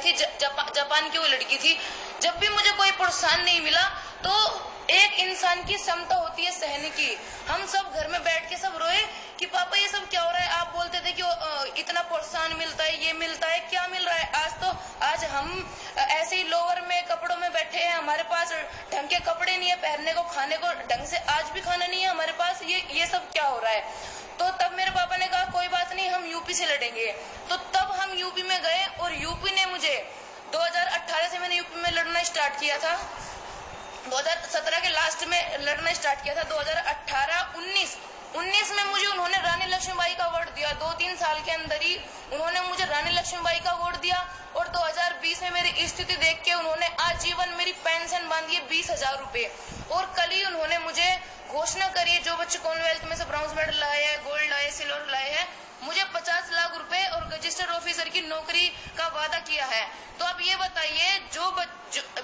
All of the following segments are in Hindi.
थी, जापान की वो लड़की थी। जब भी मुझे कोई प्रोत्साहन नहीं मिला तो एक इंसान की क्षमता होती है सहने की। हम सब घर में बैठ के सब रोए कि पापा ये सब क्या हो रहा है। आप बोलते थे कि इतना प्रोत्साहन मिलता है, ये मिलता है, क्या मिल रहा है। आज हम ऐसे ही लोअर में कपड़ों में बैठे हैं, हमारे पास ढंग के कपड़े नहीं है पहनने को, खाने को ढंग से आज भी खाना नहीं है हमारे पास। ये सब क्या हो रहा है। तो तब मेरे पापा ने कहा कोई बात नहीं, हम यूपी से लड़ेंगे। तो तब हम यूपी में गए और यूपी ने मुझे 2018 से मैंने यूपी में लड़ना स्टार्ट किया था। 2017 के लास्ट में लड़ना स्टार्ट किया था। 2018-19 में मुझे उन्होंने रानी लक्ष्मीबाई का अवार्ड दिया। 2-3 साल के अंदर ही उन्होंने मुझे रानी लक्ष्मीबाई का अवार्ड दिया। और 2020 में मेरी स्थिति देख के उन्होंने आजीवन मेरी पेंशन बांधी है 20,000 रुपए। और कल ही उन्होंने मुझे घोषणा करी है, जो बच्चे कॉमनवेल्थ में से ब्रॉन्ज मेडल लाए हैं, गोल्ड लाए, सिल्वर लाए हैं, मुझे 50 लाख रुपए और रजिस्टर्ड ऑफिसर की नौकरी का वादा किया है। तो अब ये बताइए,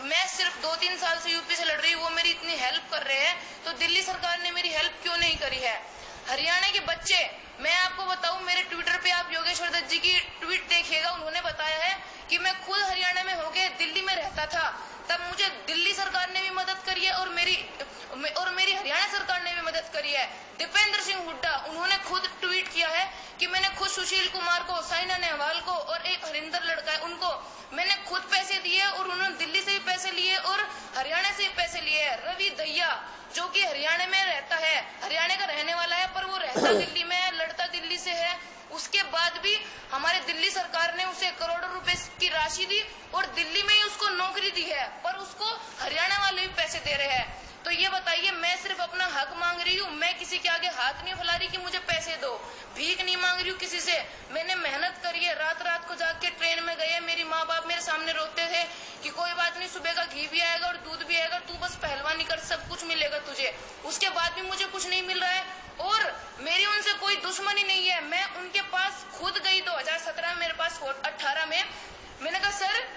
मैं सिर्फ 2-3 साल से यूपी से लड़ रही हूँ, वो मेरी इतनी हेल्प कर रहे हैं, तो दिल्ली सरकार ने मेरी हेल्प क्यों नहीं करी है। हरियाणा के बच्चे, मैं आपको बताऊं, मेरे ट्विटर पे आप योगेश्वर दत्त जी की ट्वीट देखिएगा, उन्होंने बताया है कि मैं खुद हरियाणा में होके दिल्ली में रहता था, तब मुझे दिल्ली सरकार ने भी मदद करी है और मेरी हरियाणा सरकार ने भी मदद करी है। दीपेंद्र सिंह हुड्डा, उन्होंने खुद ट्वीट किया है कि मैंने खुद सुशील कुमार को, साइना नेहवाल को और एक हरिंदर लड़का है उनको मैंने खुद पैसे दिए और उन्होंने दिल्ली से भी पैसे लिए और हरियाणा से भी पैसे लिए। रवि दहिया, जो कि हरियाणा में रहता है, हरियाणा का रहने वाला है, पर वो रहता दिल्ली में है, लड़ता दिल्ली से है, उसके बाद भी हमारे दिल्ली सरकार ने उसे करोड़ों रुपए की राशि दी और दिल्ली में ही उसको नौकरी दी है, पर उसको हरियाणा वाले भी पैसे दे रहे हैं। तो ये बताइए, मैं सिर्फ अपना हक मांग रही हूँ, मैं किसी के आगे हाथ नहीं फैला रही कि मुझे पैसे दो, भीख नहीं मांग रही हूँ किसी से। मैंने मेहनत करी है, रात को जाग के ट्रेन में गए, मेरी माँ बाप मेरे सामने रोते थे कि कोई बात नहीं, सुबह का घी भी आएगा और दूध भी आएगा, तू बस पहलवानी कर, सब कुछ मिलेगा तुझे। उसके बाद भी मुझे कुछ नहीं मिल रहा है और मेरी उनसे कोई दुश्मनी नहीं है। मैं उनके पास खुद गई 2017 में, मेरे पास 18 में। मैंने कहा सर,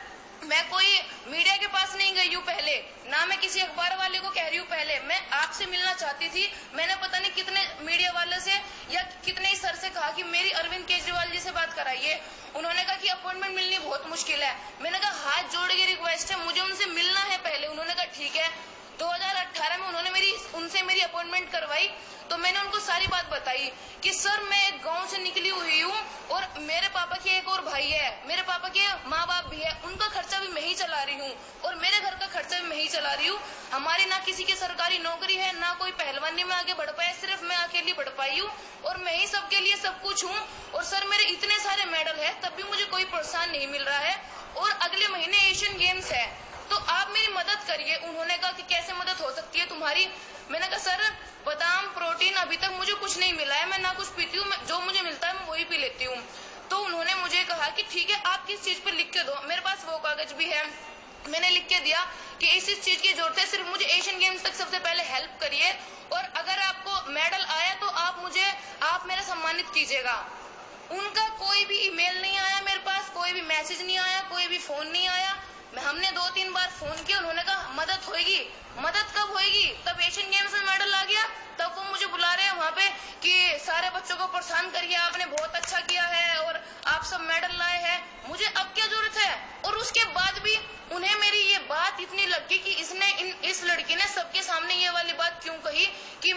मैं कोई मीडिया के पास नहीं गई हूँ पहले, ना मैं किसी अखबार वाले को कह रही हूँ, पहले मैं आपसे मिलना चाहती थी। मैंने पता नहीं कितने मीडिया वाले से या कितने ही सर से कहा कि मेरी अरविंद केजरीवाल जी से बात कराइए। उन्होंने कहा कि अपॉइंटमेंट मिलनी बहुत मुश्किल है। मैंने कहा हाथ जोड़ के रिक्वेस्ट है, मुझे उनसे मिलना है पहले। उन्होंने कहा ठीक है। 2018 में उन्होंने उनसे मेरी अपॉइंटमेंट करवाई तो मैंने उनको सारी बात बताई कि सर, मैं एक गांव से निकली हुई हूँ और मेरे पापा के एक और भाई है, मेरे पापा के माँ बाप भी है, उनका खर्चा भी मैं ही चला रही हूँ और मेरे घर का खर्चा भी मैं ही चला रही हूँ। हमारी ना किसी की सरकारी नौकरी है, ना कोई पहलवानी में आगे बढ़ पाया, सिर्फ मैं अकेली बढ़ पाई हूँ और मैं ही सबके लिए सब कुछ हूँ। और सर, मेरे इतने सारे मेडल है, तब भी मुझे कोई प्रोत्साहन नहीं मिल रहा है और अगले महीने एशियन गेम्स है, तो आप मेरी मदद करिए। उन्होंने कहा कि कैसे मदद हो सकती है तुम्हारी। मैंने कहा सर, बादाम प्रोटीन अभी तक मुझे कुछ नहीं मिला है, मैं ना कुछ पीती हूँ, जो मुझे मिलता है मैं वही पी लेती हूँ। तो उन्होंने मुझे कहा कि ठीक है, आप किस चीज पे लिख के दो। मेरे पास वो कागज भी है, मैंने लिख के दिया कि इस चीज की जरूरत है, सिर्फ मुझे एशियन गेम्स तक सबसे पहले हेल्प करिए और अगर आपको मेडल आया तो आप मेरा सम्मानित कीजिएगा। उनका कोई भी ईमेल नहीं आया मेरे पास, कोई भी मैसेज नहीं आया, कोई भी फोन नहीं आया। हमने 2-3 बार फोन किया, उन्होंने कहा मदद होगी। मदद कब होगी? तब एशियन गेम्स में मेडल आ गया, तब वो मुझे बुला रहे हैं वहाँ पे कि सारे बच्चों को प्रोत्साहन करिए, आपने बहुत अच्छा किया है और आप सब मेडल लाए हैं। मुझे अब क्या जरूरत है? और उसके बाद भी उन्हें मेरी ये बात इतनी लगी कि इस लड़की ने सबके सामने ये वाली बात क्यों कही कि